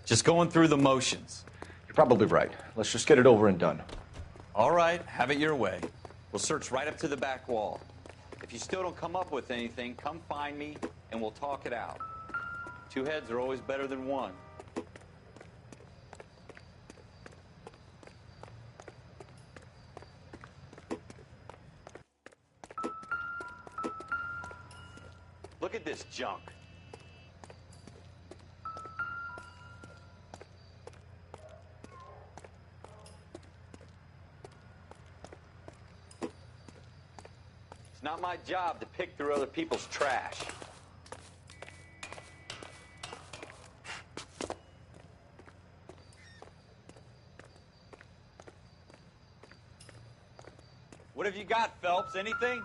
Just going through the motions. You're probably right. Let's just get it over and done. All right, have it your way. We'll search right up to the back wall. If you still don't come up with anything, come find me and we'll talk it out. Two heads are always better than one. Look at this junk. It's not my job to pick through other people's trash. What have you got, Phelps? Anything?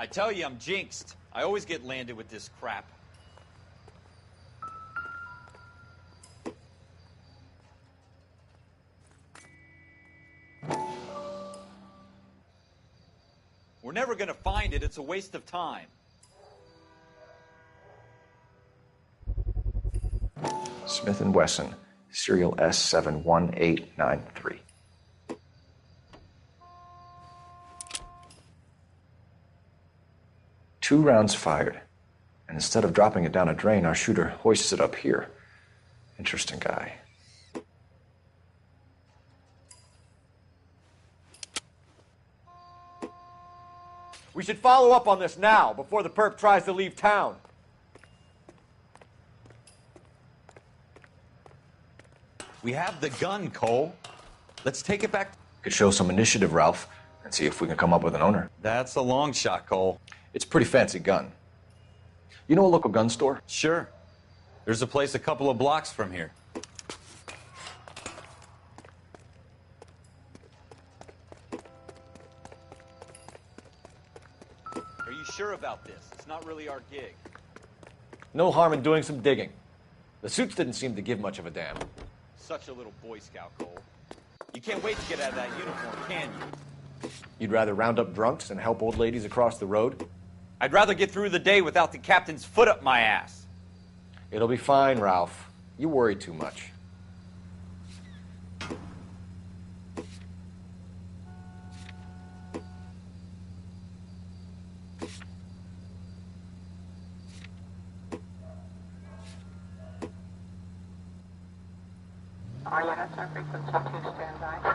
I tell you, I'm jinxed. I always get landed with this crap. We're never going to find it. It's a waste of time. Smith & Wesson, serial S71893. Two rounds fired, and instead of dropping it down a drain, our shooter hoists it up here. Interesting guy. We should follow up on this now, before the perp tries to leave town. We have the gun, Cole. Let's take it back. Could show some initiative, Ralph, and see if we can come up with an owner. That's a long shot, Cole. It's a pretty fancy gun. You know a local gun store? Sure. There's a place a couple of blocks from here. Are you sure about this? It's not really our gig. No harm in doing some digging. The suits didn't seem to give much of a damn. Such a little Boy Scout, Cole. You can't wait to get out of that uniform, can you? You'd rather round up drunks and help old ladies across the road? I'd rather get through the day without the captain's foot up my ass. It'll be fine, Ralph. You worry too much. All units are frequency 2 standby.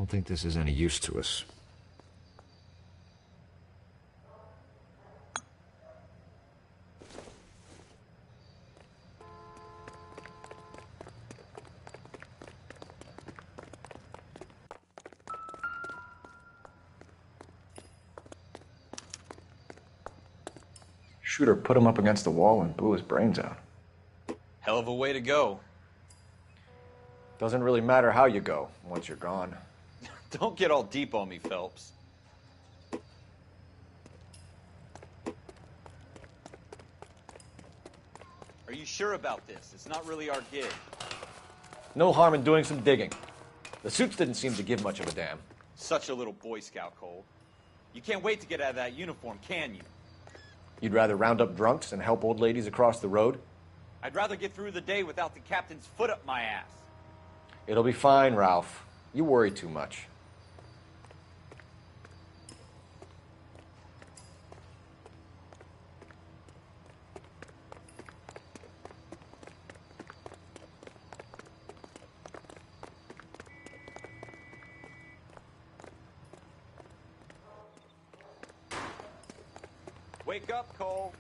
don't think this is any use to us. Shooter put him up against the wall and blew his brains out. Hell of a way to go. Doesn't really matter how you go once you're gone. Don't get all deep on me, Phelps. Are you sure about this? It's not really our gig. No harm in doing some digging. The suits didn't seem to give much of a damn. Such a little Boy Scout, Cole. You can't wait to get out of that uniform, can you? You'd rather round up drunks and help old ladies across the road? I'd rather get through the day without the captain's foot up my ass. It'll be fine, Ralph. You worry too much. Wake up, Cole.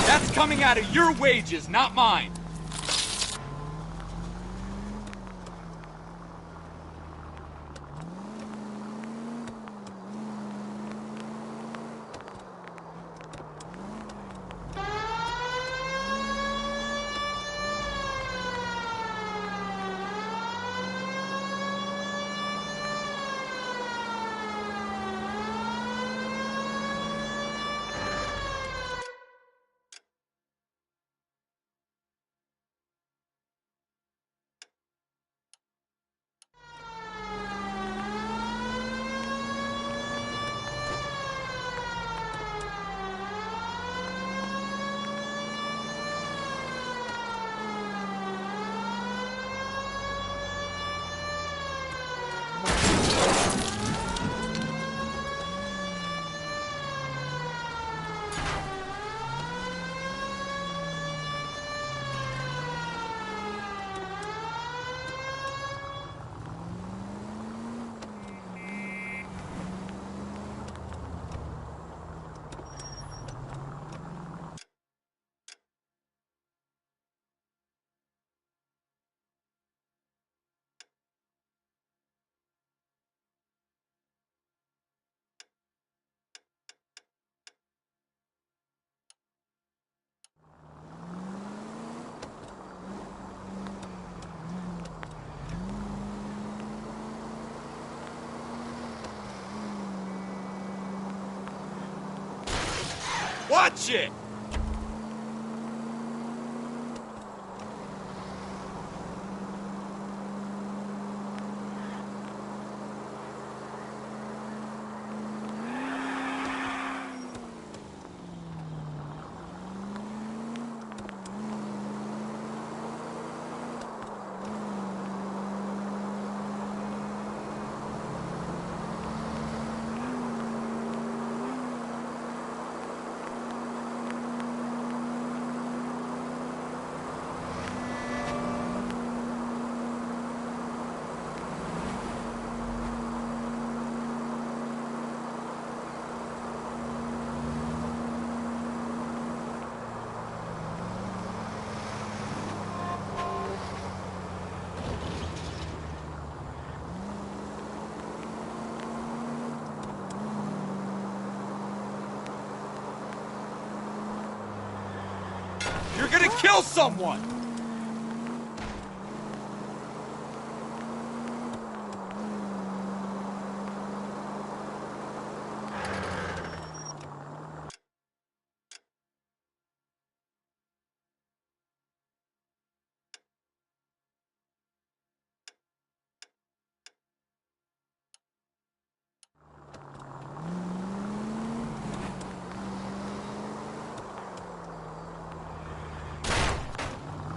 That's coming out of your wages, not mine. Watch it! You're gonna kill someone!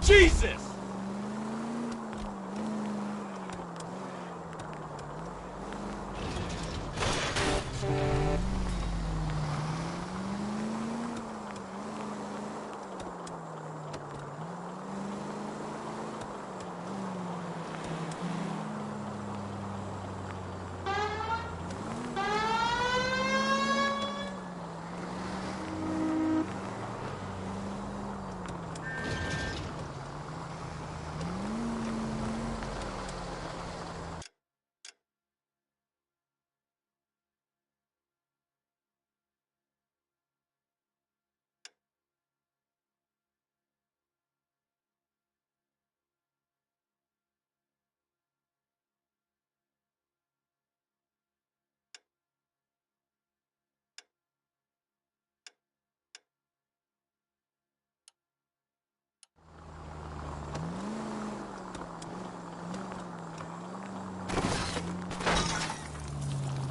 Jesus!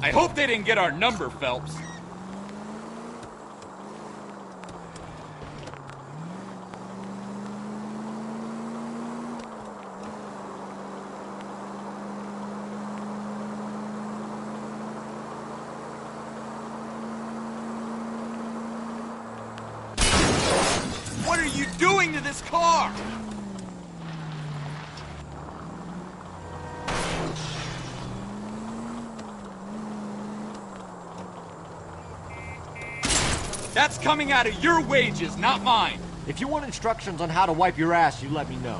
I hope they didn't get our number, Phelps. What are you doing to this car? That's coming out of your wages, not mine. If you want instructions on how to wipe your ass, you let me know.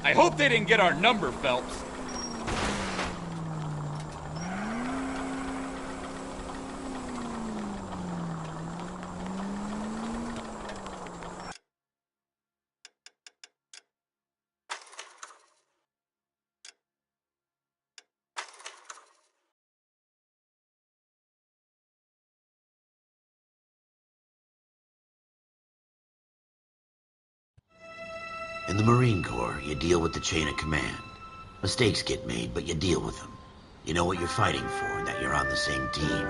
I hope they didn't get our number, Phelps. In the Marine Corps, you deal with the chain of command. Mistakes get made, but you deal with them. You know what you're fighting for, and that you're on the same team.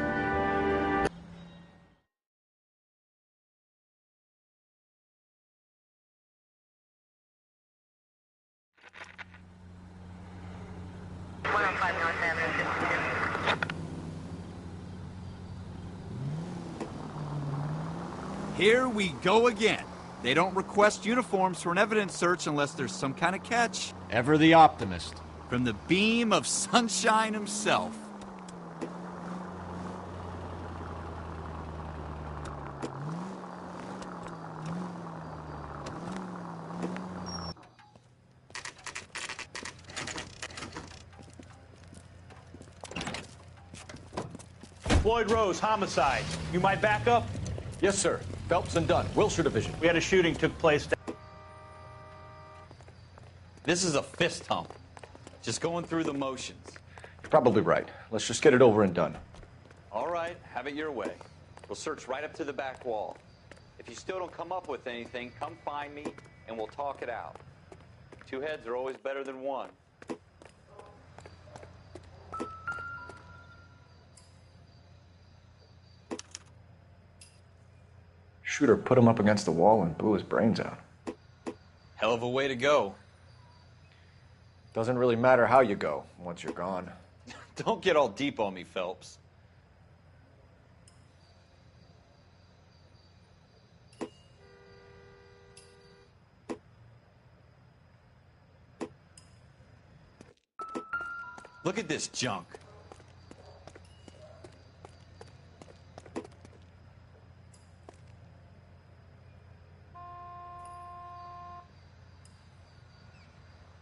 Here we go again. They don't request uniforms for an evidence search unless there's some kind of catch. Ever the optimist. From the beam of sunshine himself. Floyd Rose, homicide. You might back up? Yes, sir. Phelps and Dunn, Wilshire Division. We had a shooting took place. This is a fist hump. Just going through the motions. You're probably right. Let's just get it over and done. All right, have it your way. We'll search right up to the back wall. If you still don't come up with anything, come find me and we'll talk it out. Two heads are always better than one. Shooter put him up against the wall and blew his brains out. Hell of a way to go. Doesn't really matter how you go once you're gone. Don't get all deep on me, Phelps. Look at this junk.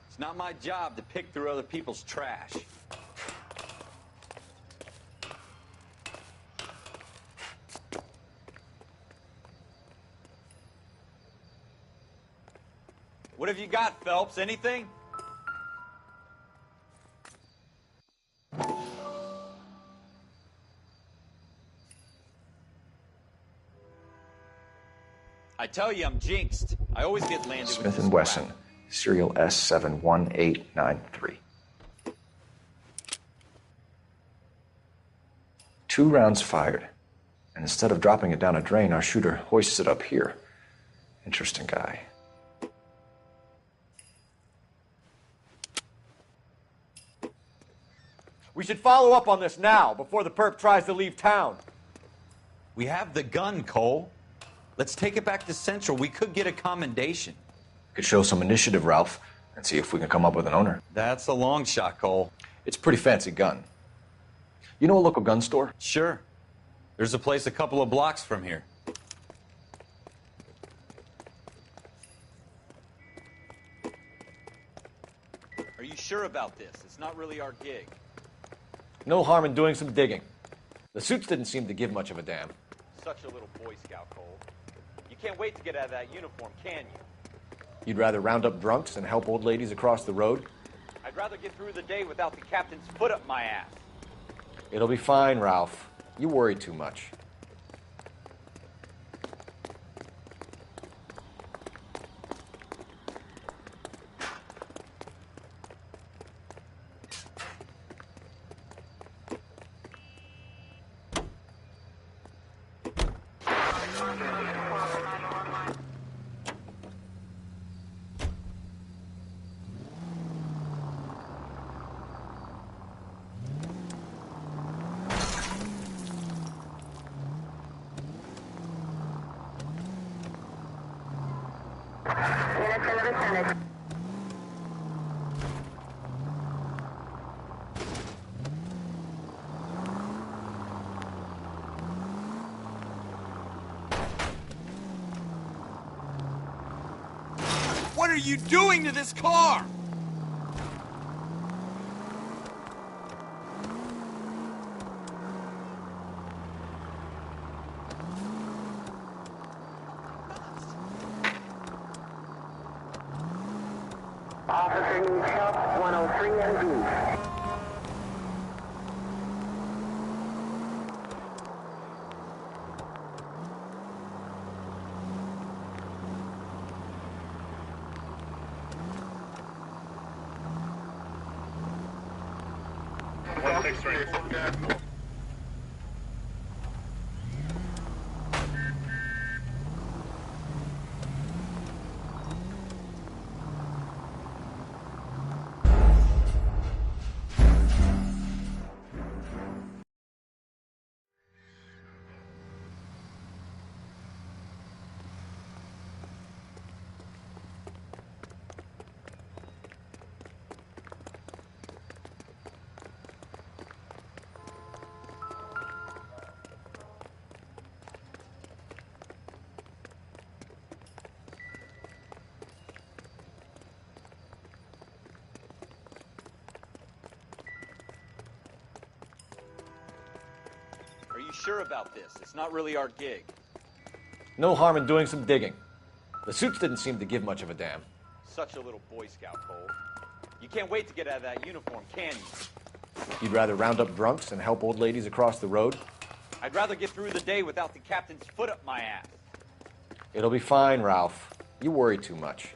It's not my job to pick through other people's trash. What have you got, Phelps? Anything? I tell you, I'm jinxed. I always get landed with Smith this & Wesson, crap. serial S71893. 2 rounds fired, and instead of dropping it down a drain, our shooter hoists it up here. Interesting guy. We should follow up on this now, before the perp tries to leave town. We have the gun, Cole. Let's take it back to Central. We could get a commendation. Could show some initiative, Ralph, and see if we can come up with an owner. That's a long shot, Cole. It's a pretty fancy gun. You know a local gun store? Sure. There's a place a couple of blocks from here. Are you sure about this? It's not really our gig. No harm in doing some digging. The suits didn't seem to give much of a damn. Such a little Boy Scout, Cole. You can't wait to get out of that uniform, can you? You'd rather round up drunks and help old ladies across the road? I'd rather get through the day without the captain's foot up my ass. It'll be fine, Ralph. You worry too much. What are you doing to this car? Officer needs help, 103MZ. Are you sure about this? It's not really our gig. No harm in doing some digging. The suits didn't seem to give much of a damn. Such a little Boy Scout, Cole. You can't wait to get out of that uniform, can you? You'd rather round up drunks and help old ladies across the road? I'd rather get through the day without the captain's foot up my ass. It'll be fine, Ralph. You worry too much.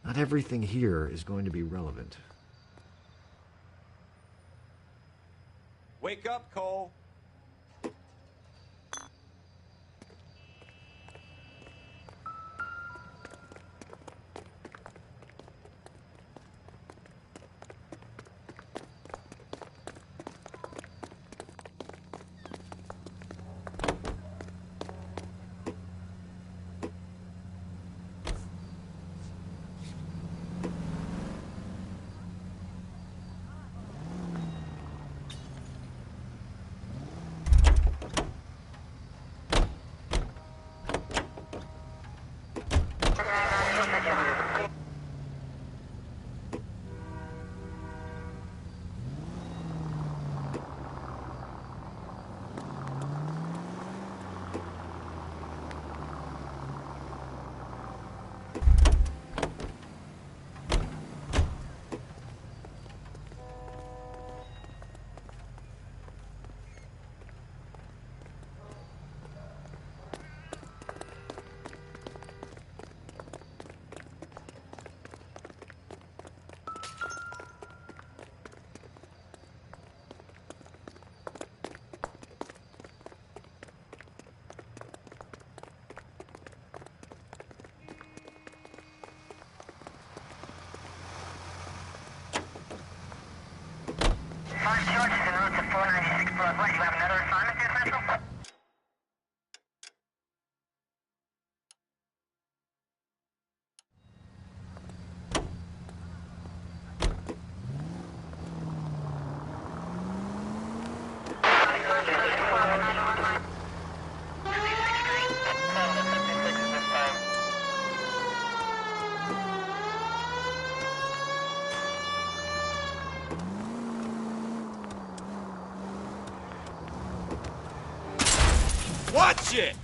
Not everything here is going to be relevant. Wake up, Cole. 496 Broadway. You have another assignment here, Central? Watch it!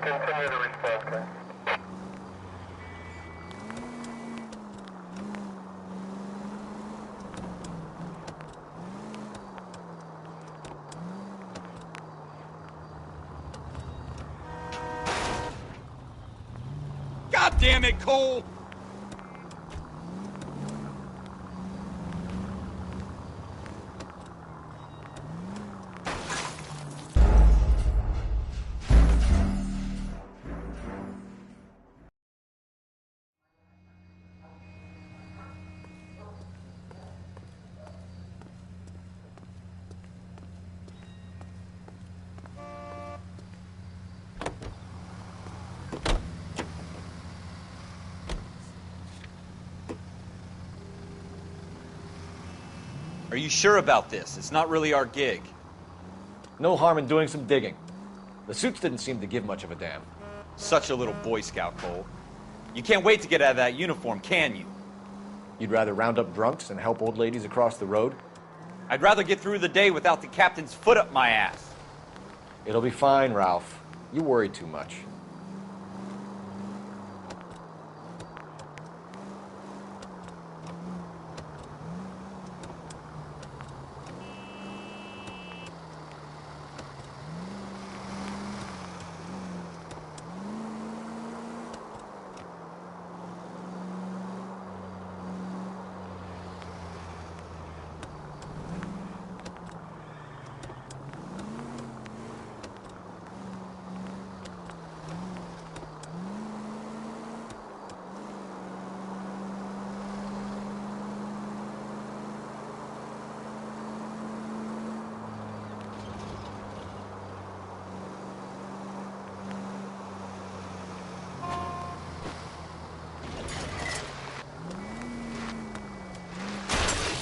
Continue to respond, okay? God damn it, Cole! Are you sure about this? It's not really our gig. No harm in doing some digging. The suits didn't seem to give much of a damn. Such a little Boy Scout, Cole. You can't wait to get out of that uniform, can you? You'd rather round up drunks and help old ladies across the road? I'd rather get through the day without the captain's foot up my ass. It'll be fine, Ralph. You worry too much.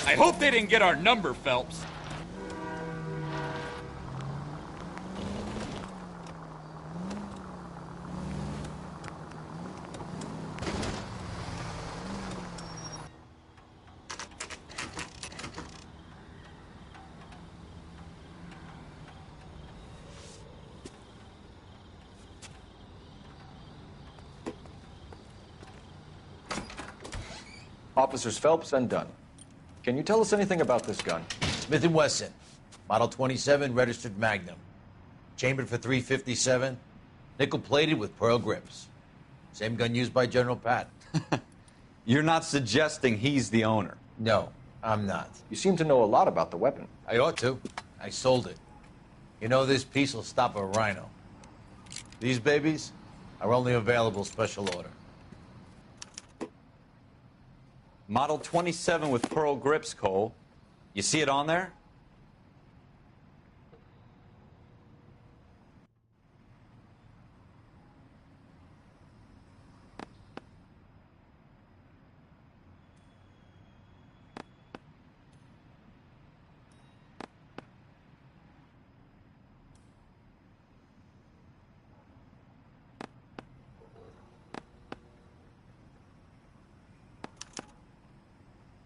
I hope they didn't get our number, Phelps. Officers Phelps and Dunn. Can you tell us anything about this gun? Smith & Wesson, Model 27, registered Magnum. Chambered for .357, nickel-plated with pearl grips. Same gun used by General Patton. You're not suggesting he's the owner? No, I'm not. You seem to know a lot about the weapon. I ought to. I sold it. You know, this piece will stop a rhino. These babies are only available special order. Model 27 with pearl grips, Cole. You see it on there?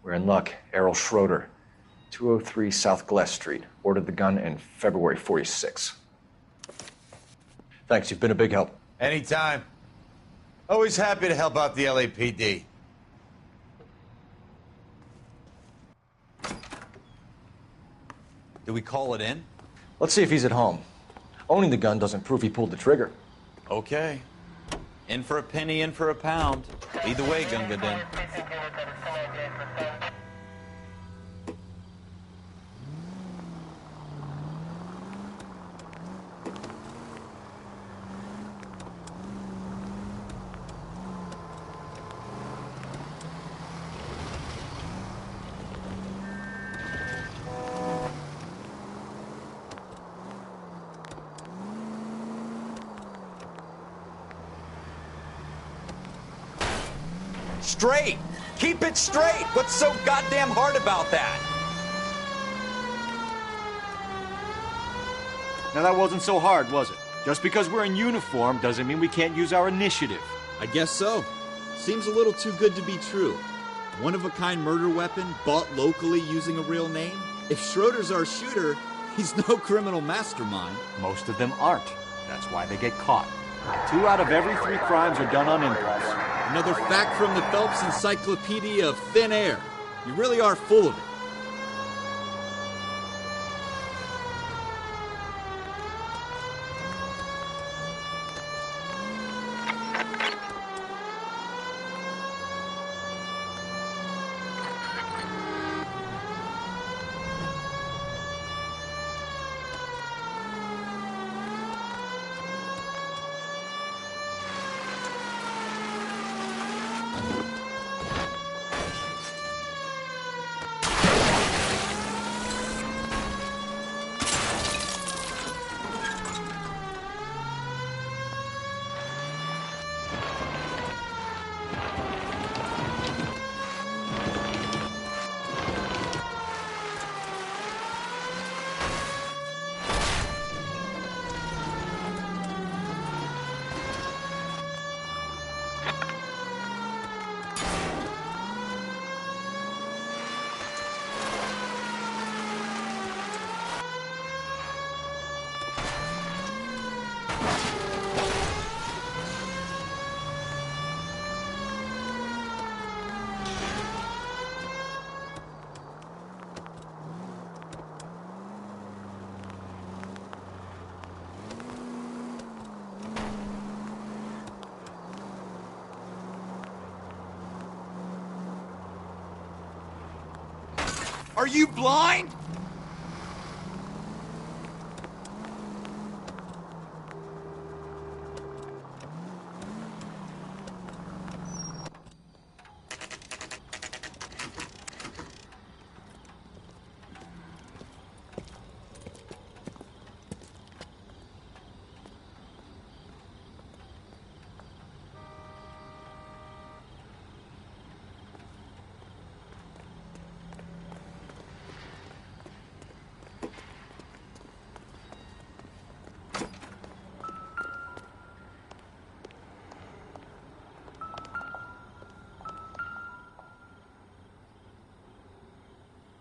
We're in luck. Errol Schroeder, 203 South Glass Street. Ordered the gun in February '46. Thanks, you've been a big help. Anytime. Always happy to help out the LAPD. Do we call it in? Let's see if he's at home. Owning the gun doesn't prove he pulled the trigger. Okay. In for a penny, in for a pound. Either way, Gunga Din. Straight! Keep it straight! What's so goddamn hard about that? Now that wasn't so hard, was it? Just because we're in uniform doesn't mean we can't use our initiative. I guess so. Seems a little too good to be true. One-of-a-kind murder weapon bought locally using a real name? If Schroeder's our shooter, he's no criminal mastermind. Most of them aren't. That's why they get caught. 2 out of every 3 crimes are done on impulse. Another fact from the Phelps Encyclopedia of Thin Air. You really are full of it. Are you blind?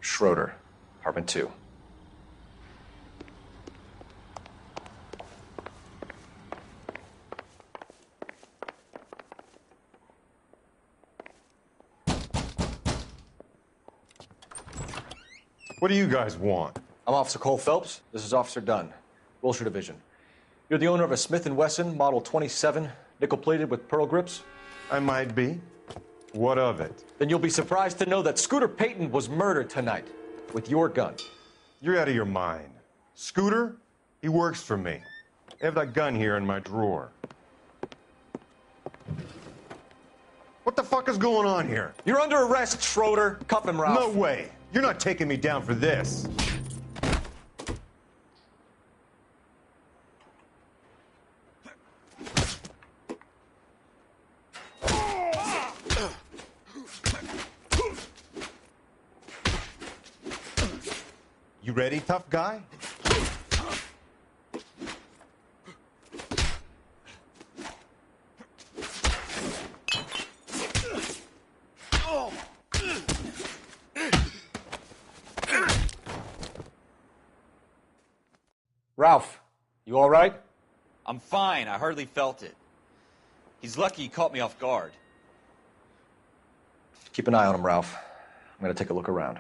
Schroeder, apartment 2. What do you guys want? I'm Officer Cole Phelps. This is Officer Dunn, Wilshire Division. You're the owner of a Smith & Wesson Model 27, nickel-plated with pearl grips? I might be. What of it? Then you'll be surprised to know that Scooter Payton was murdered tonight with your gun. You're out of your mind. Scooter? He works for me. I have that gun here in my drawer. What the fuck is going on here? You're under arrest, Schroeder. Cuff him, Ralph. No way. You're not taking me down for this. You ready, tough guy? Ralph, you all right? I'm fine. I hardly felt it. He's lucky he caught me off guard. Keep an eye on him, Ralph. I'm going to take a look around.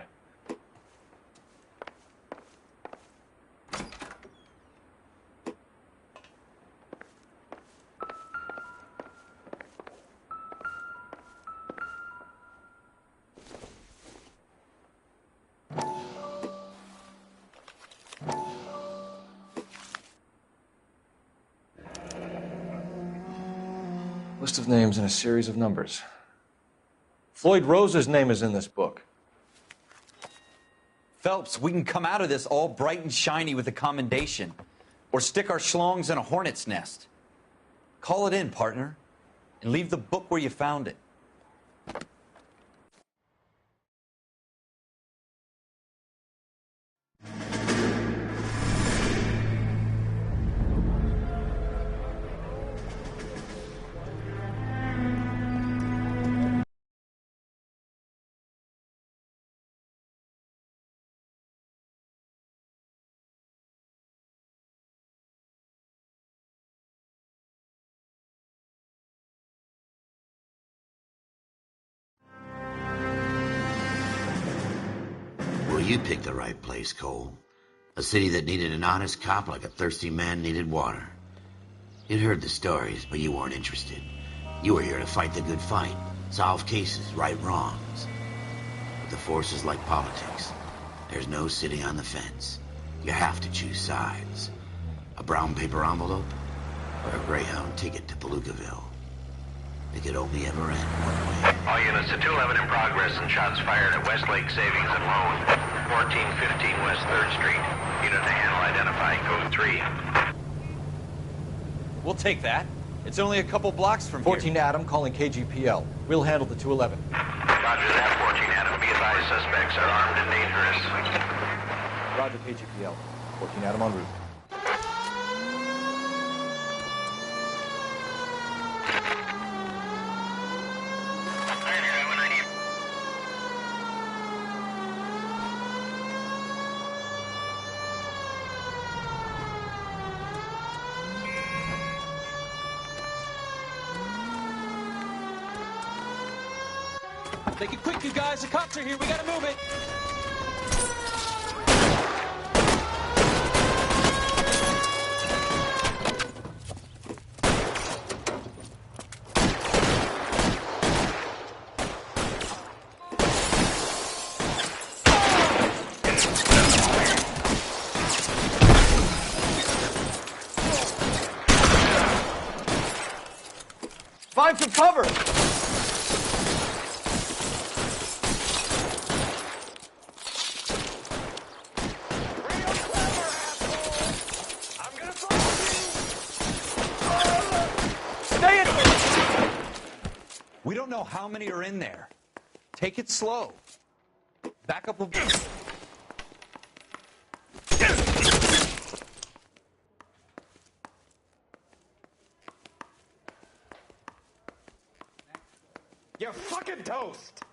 List of names and a series of numbers. Floyd Rose's name is in this book. Phelps, we can come out of this all bright and shiny with a commendation. Or stick our schlongs in a hornet's nest. Call it in, partner. And leave the book where you found it. You picked the right place, Cole. A city that needed an honest cop like a thirsty man needed water. You'd heard the stories, but you weren't interested. You were here to fight the good fight, solve cases, right wrongs. But the force is like politics. There's no sitting on the fence. You have to choose sides. A brown paper envelope or a Greyhound ticket to Palookaville. It could only ever end one way. All units to 211 in progress and shots fired at Westlake Savings and Loan, 1415 West 3rd Street. Unit to handle identifying code 3. We'll take that. It's only a couple blocks from 14 Adam calling KGPL. We'll handle the 211. Roger that, 14 Adam. Be advised, suspects are armed and dangerous. Roger KGPL. 14 Adam en route. Make it quick, you guys. The cops are here. We gotta move it. Find some cover! We don't know how many are in there. Take it slow. Back up a bit. You're fucking toast!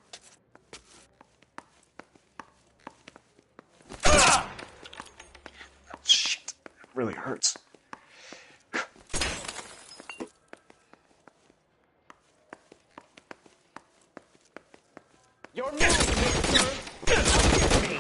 Shit, it really hurts. Your move, mister! Me.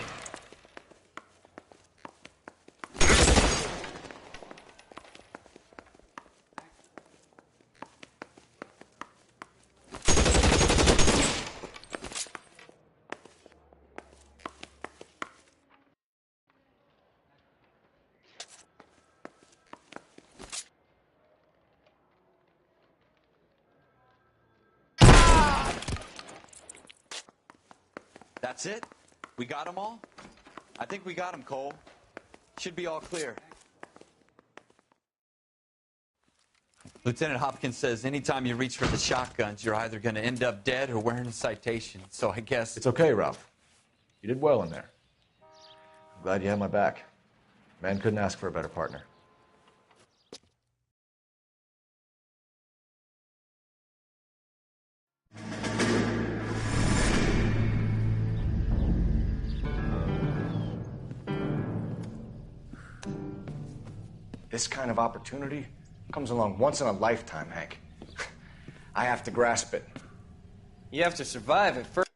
That's it? We got them all? I think we got them, Cole. Should be all clear. Lieutenant Hopkins says anytime you reach for the shotguns, you're either going to end up dead or wearing a citation. So I guess... It's okay, Ralph. You did well in there. I'm glad you had my back. Man couldn't ask for a better partner. This kind of opportunity comes along once in a lifetime, Hank. I have to grasp it. You have to survive it first.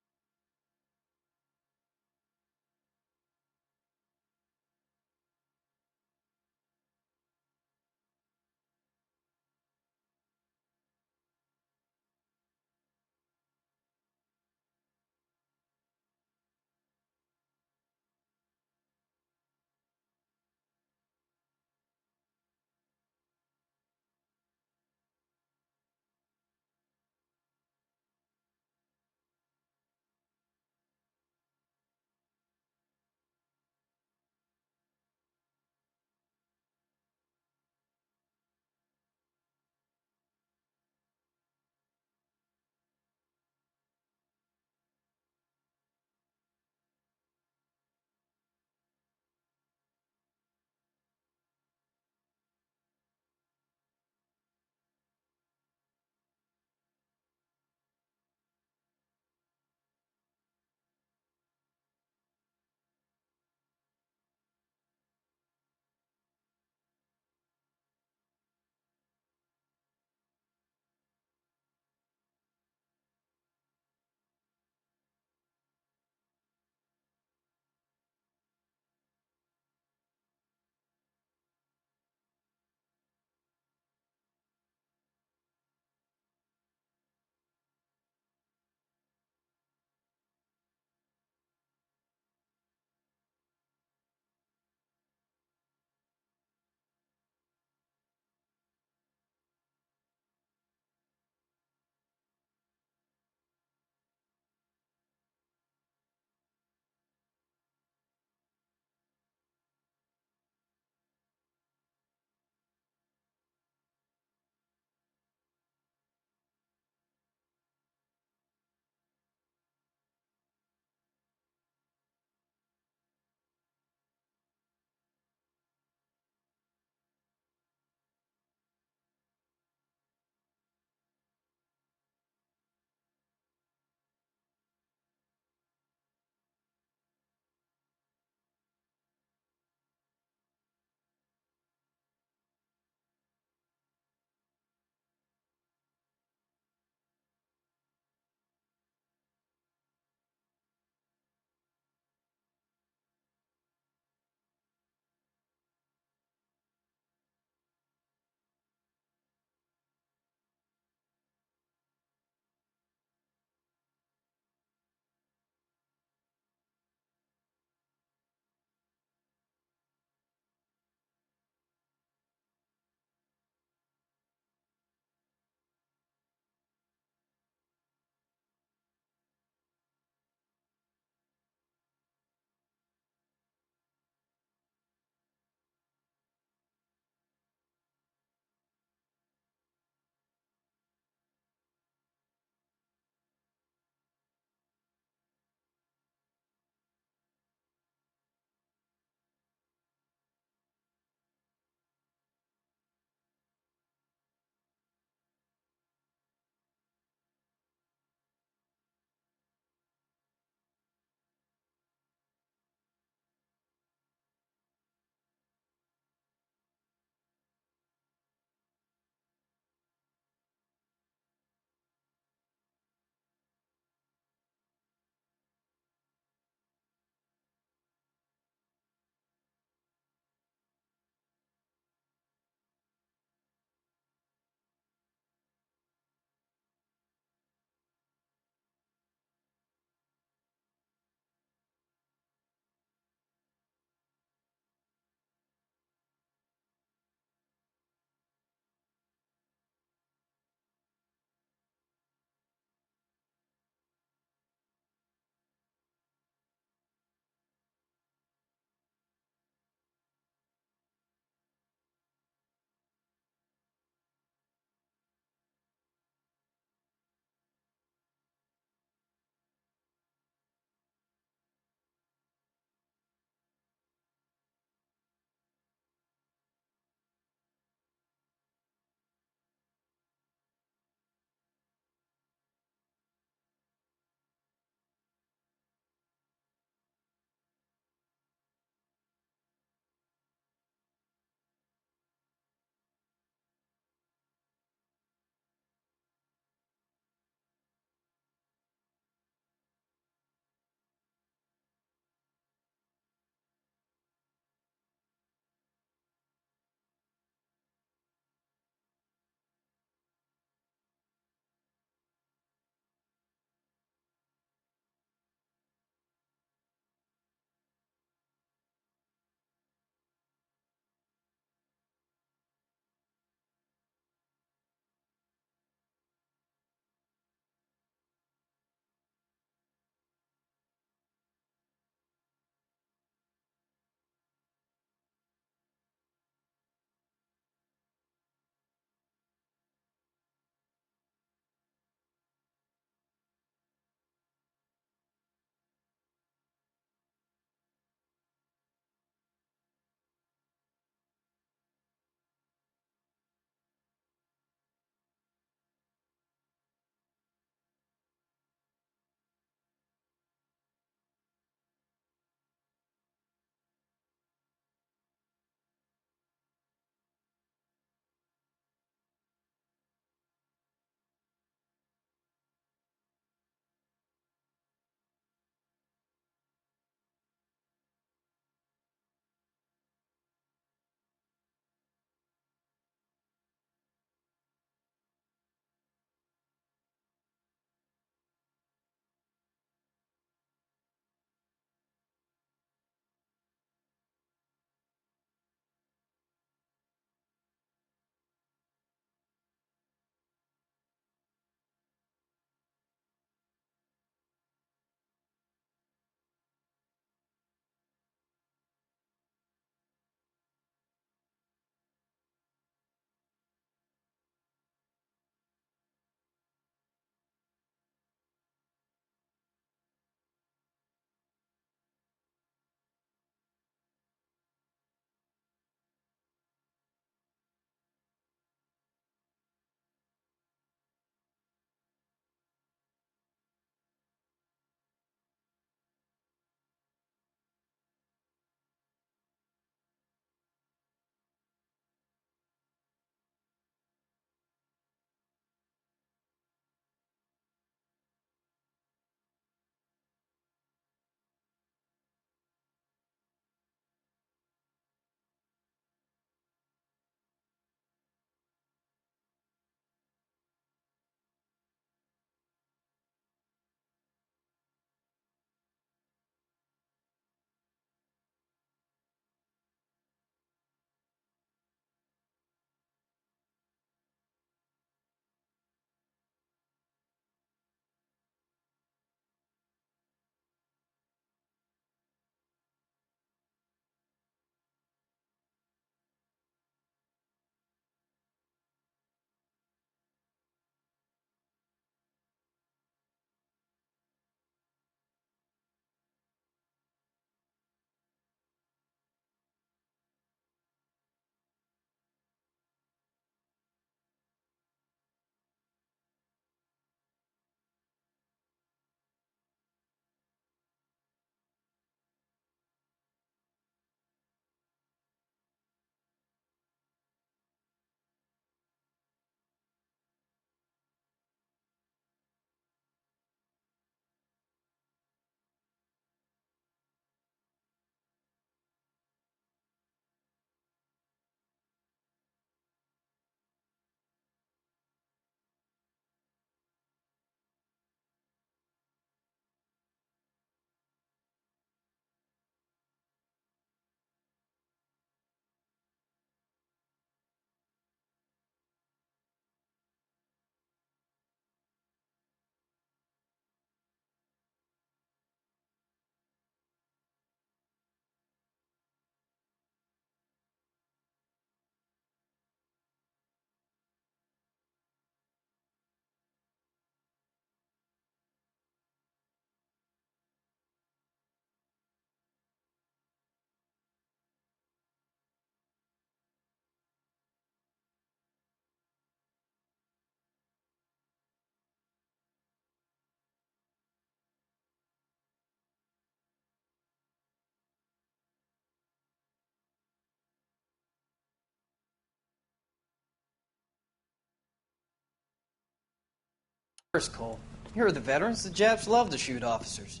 First, Cole. Here are the veterans. The Japs love to shoot officers.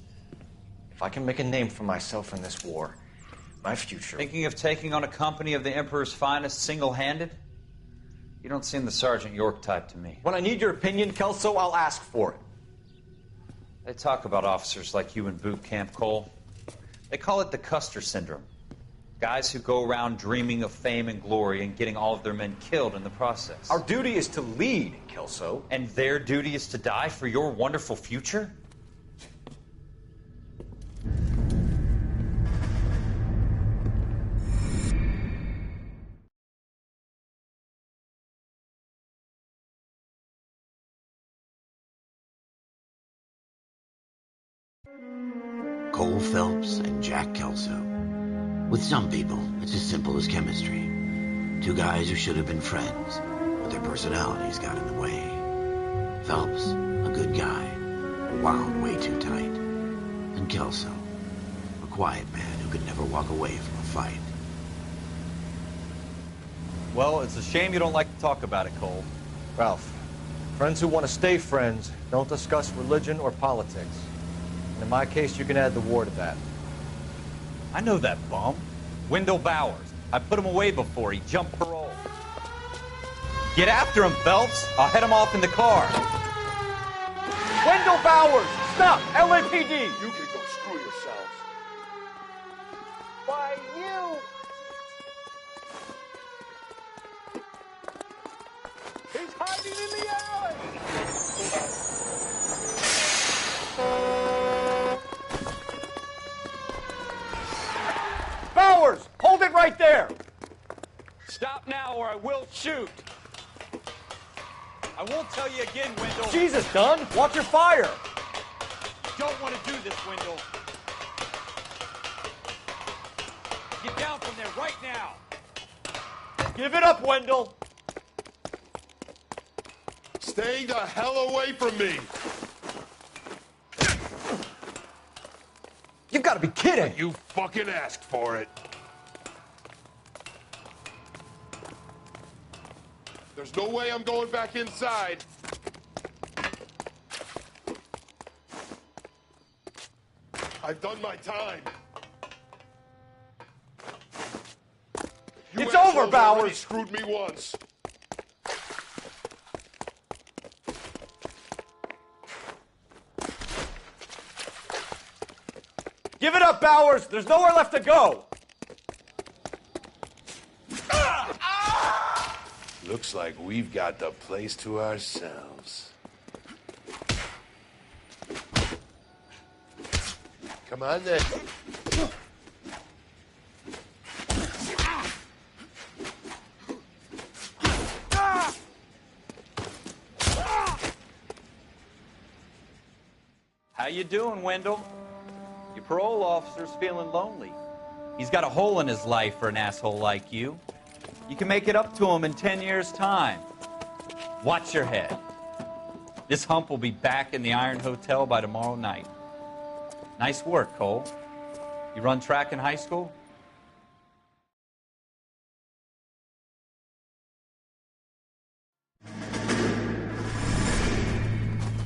If I can make a name for myself in this war, my future... Thinking of taking on a company of the Emperor's finest single-handed? You don't seem the Sergeant York type to me. When I need your opinion, Kelso, I'll ask for it. They talk about officers like you in boot camp, Cole. They call it the Custer syndrome. Guys who go around dreaming of fame and glory and getting all of their men killed in the process. Our duty is to lead, Kelso. And their duty is to die for your wonderful future? Cole Phelps and Jack Kelso. With some people, it's as simple as chemistry. Two guys who should have been friends, but their personalities got in the way. Phelps, a good guy, wound way too tight. And Kelso, a quiet man who could never walk away from a fight. Well, it's a shame you don't like to talk about it, Cole. Ralph, friends who want to stay friends don't discuss religion or politics. And in my case, you can add the war to that. I know that bum. Wendell Bowers. I put him away before he jumped parole. Get after him, Phelps. I'll head him off in the car. Wendell Bowers! Stop! LAPD! You can go screw yourselves. Why, you... He's hiding in the alley! Bowers! Hold it right there! Stop now or I will shoot. I won't tell you again, Wendell. Jesus, Dunn! Watch your fire! Don't want to do this, Wendell. Get down from there right now. Give it up, Wendell! Stay the hell away from me! You've got to be kidding! You fucking asked for it. There's no way I'm going back inside. I've done my time. It's over, Bowers! You screwed me once. Give it up, Bowers! There's nowhere left to go! Looks like we've got the place to ourselves. Come on, then. How you doing, Wendell? Your parole officer's feeling lonely. He's got a hole in his life for an asshole like you. You can make it up to him in 10 years' time. Watch your head. This hump will be back in the Iron Hotel by tomorrow night. Nice work, Cole. You run track in high school?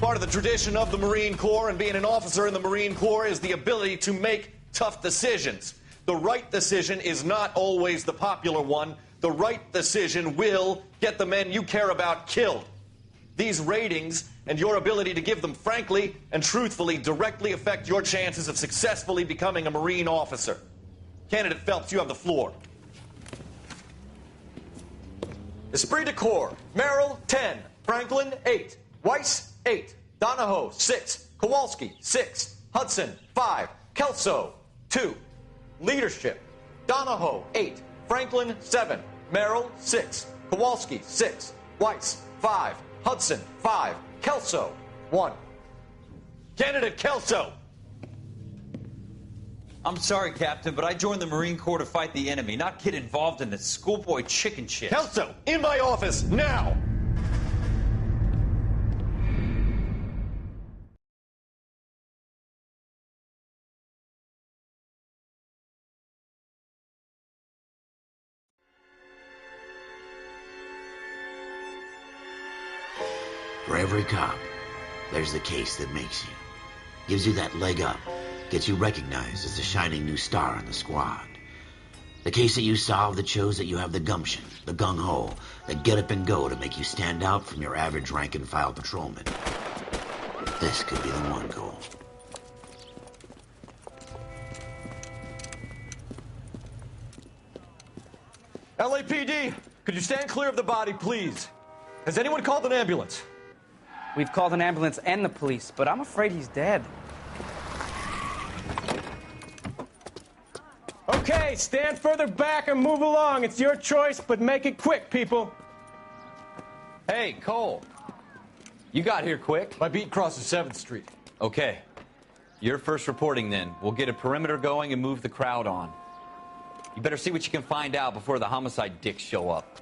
Part of the tradition of the Marine Corps and being an officer in the Marine Corps is the ability to make tough decisions. The right decision is not always the popular one. The right decision will get the men you care about killed. These ratings and your ability to give them frankly and truthfully directly affect your chances of successfully becoming a Marine officer. Candidate Phelps, you have the floor. Esprit de Corps, Merrill, 10. Franklin, 8. Weiss, 8. Donahoe, 6. Kowalski, 6. Hudson, 5. Kelso, 2. Leadership, Donahoe, 8. Franklin, 7. Merrill, 6. Kowalski, 6. Weiss, 5. Hudson, 5. Kelso, 1. Candidate Kelso! I'm sorry, Captain, but I joined the Marine Corps to fight the enemy, not get involved in this schoolboy chicken shit. Kelso, in my office, now! For every cop, There's the case that makes you. Gives you that leg up. Gets you recognized as the shining new star on the squad. The case that you solve that shows that you have the gumption, the gung-ho, the get up and go to make you stand out from your average rank-and-file patrolman. This could be the one, Cole. LAPD, could you stand clear of the body, please? Has anyone called an ambulance? We've called an ambulance and the police, but I'm afraid he's dead. Okay, stand further back and move along. It's your choice, but make it quick, people. Hey, Cole. You got here quick. My beat crosses 7th Street. Okay. You're first reporting then. We'll get a perimeter going and move the crowd on. You better see what you can find out before the homicide dicks show up.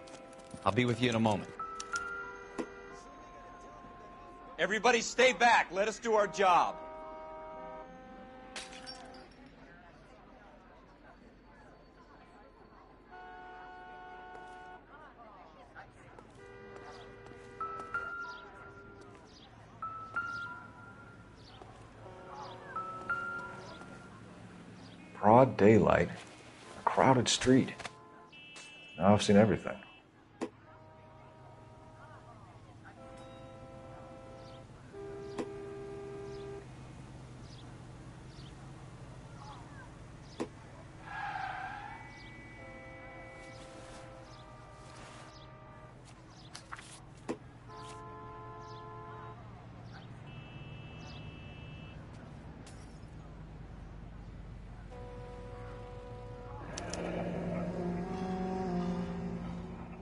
I'll be with you in a moment. Everybody stay back. Let us do our job. Broad daylight, a crowded street. Now I've seen everything.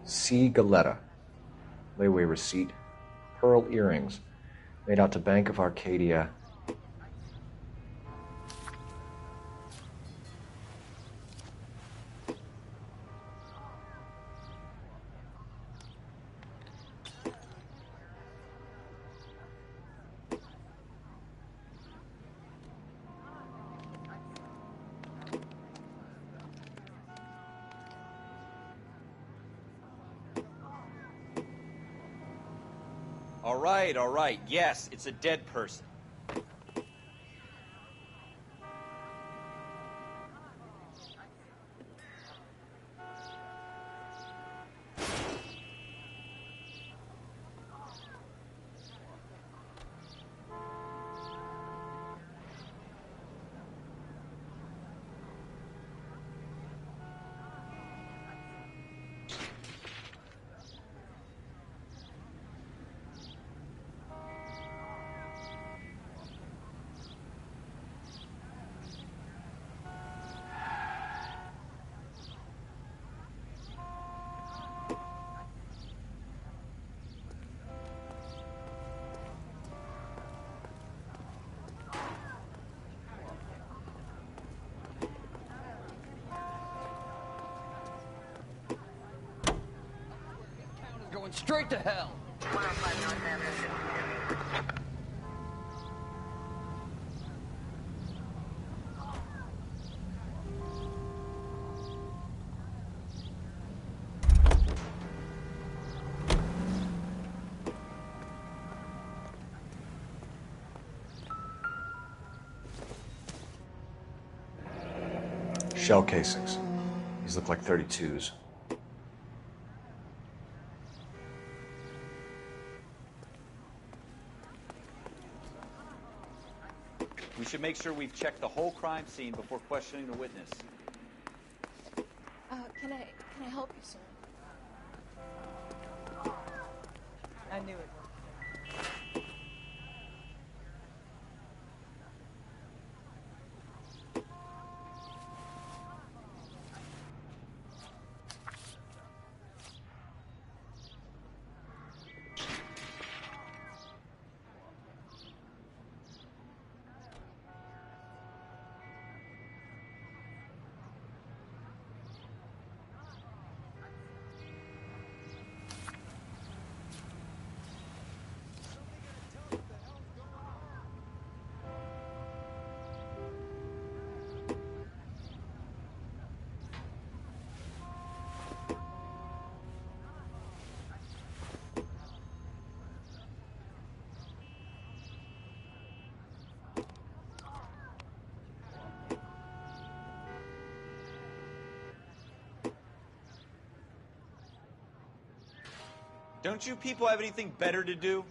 C. Galetta, layaway receipt, pearl earrings, made out to Bank of Arcadia. All right. Yes, it's a dead person. Going straight to hell. Shell casings. These look like 32s. We should make sure we've checked the whole crime scene before questioning the witness. Can I help you, sir? I knew it. Don't you people have anything better to do?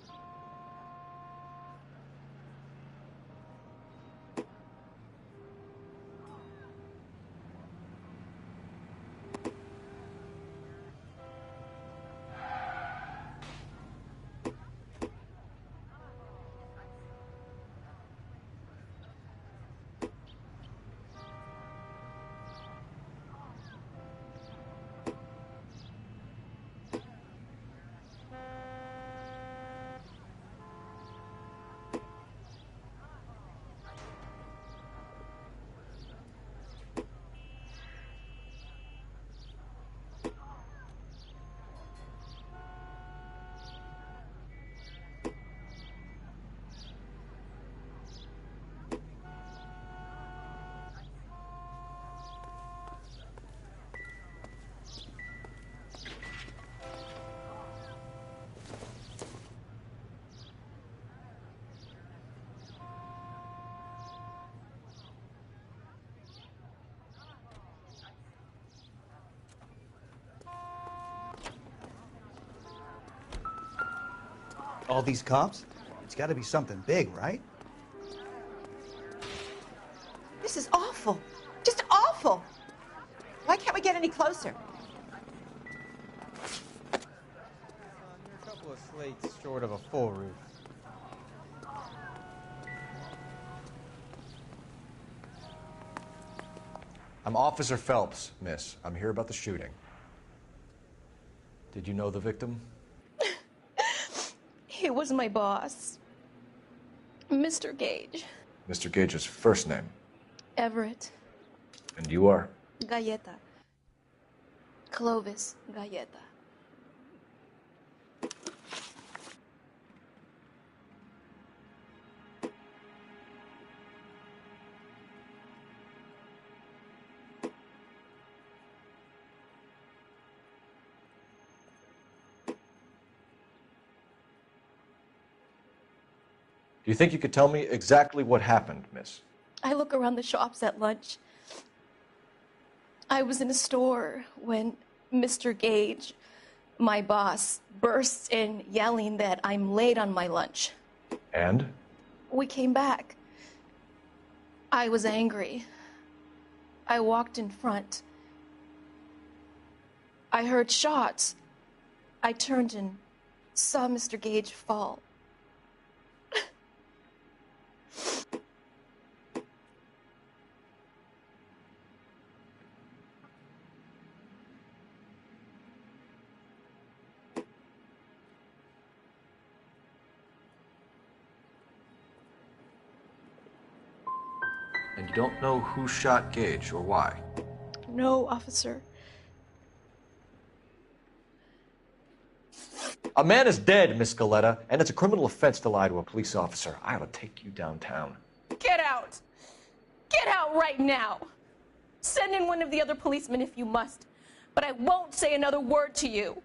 All these cops? It's got to be something big, right? This is awful. Just awful. Why can't we get any closer? You're a couple of slates short of a full roof. I'm Officer Phelps, miss. I'm here about the shooting. Did you know the victim? He was my boss, Mr. Gage. Mr. Gage's first name. Everett. And you are? Galleta. Clovis Galleta. Do you think you could tell me exactly what happened, miss? I look around the shops at lunch. I was in a store when Mr. Gage, my boss, bursts in yelling that I'm late on my lunch. And? We came back. I was angry. I walked in front. I heard shots. I turned and saw Mr. Gage fall. And you don't know who shot Gage or why? No, officer. A man is dead, Miss Galletta, and it's a criminal offense to lie to a police officer. I ought to take you downtown. Get out! Get out right now! Send in one of the other policemen if you must, but I won't say another word to you.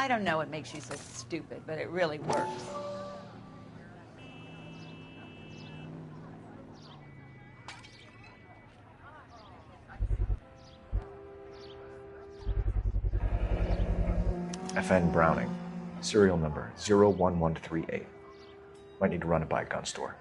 I don't know what makes you so stupid, but it really works. FN Browning, serial number 01138. Might need to run it by a gun store.